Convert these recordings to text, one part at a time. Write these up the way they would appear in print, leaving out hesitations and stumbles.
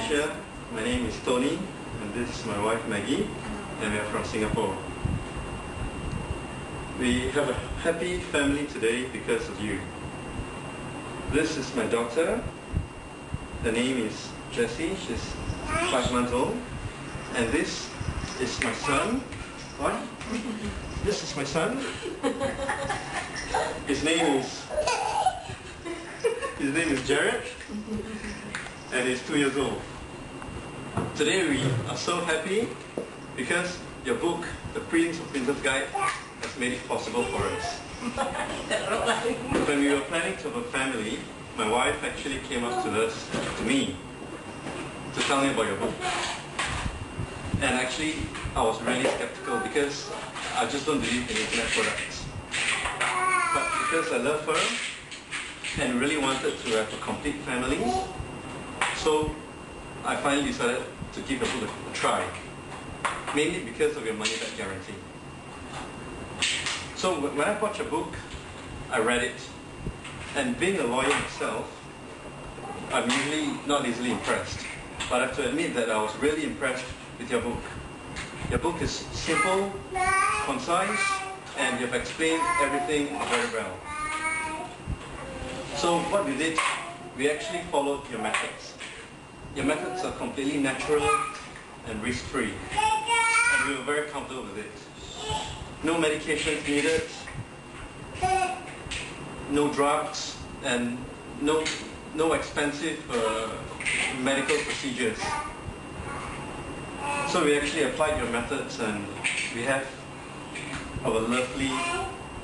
Alicia. My name is Tony, and this is my wife Maggie, and we are from Singapore. We have a happy family today because of you. This is my daughter. Her name is Jessie. She's 5 months old. And this is my son. What? This is my son. His name is Jared, and he's 2 years old. Today we are so happy because your book, The Prince or Princess Guide, has made it possible for us. When we were planning to have a family, my wife actually came up to me, to tell me about your book. And actually, I was really skeptical because I just don't believe in internet products. But because I love her and really wanted to have a complete family, so I finally decided to give the book a try, mainly because of your money-back guarantee. So when I bought your book, I read it, and being a lawyer myself, I'm usually not easily impressed. But I have to admit that I was really impressed with your book. Your book is simple, concise, and you've explained everything very well. So what we did, we actually followed your methods. Your methods are completely natural and risk-free, and we were very comfortable with it. No medications needed, no drugs, and no expensive medical procedures. So we actually applied your methods, and we have our lovely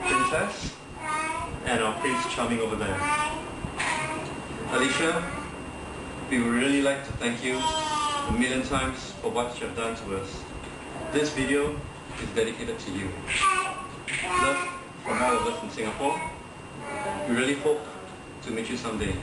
princess and our Prince Charming over there. Alicia, we would really like to thank you a million times for what you have done to us. This video is dedicated to you. Love from all of us in Singapore. We really hope to meet you someday.